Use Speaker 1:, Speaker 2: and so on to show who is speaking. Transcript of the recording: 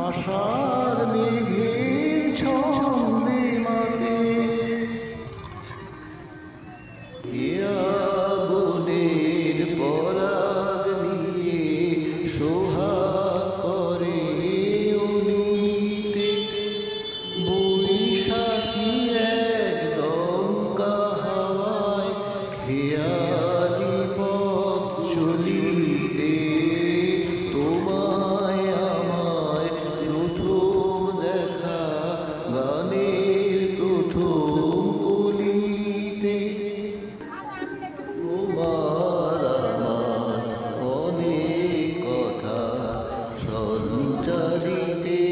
Speaker 1: আশার মেঘের ছন্দে মাতে বনের পরাগ নিয়ে সোহাগ করে উনিতে বৈশাখী এক দমকা হাওয়ায় খেয়ালি পথ চলিতে তোমায় আমায় প্রথম দেখা গানের প্রথম কলিতে তোমার আমার অনেক কথা সঞ্চারিতে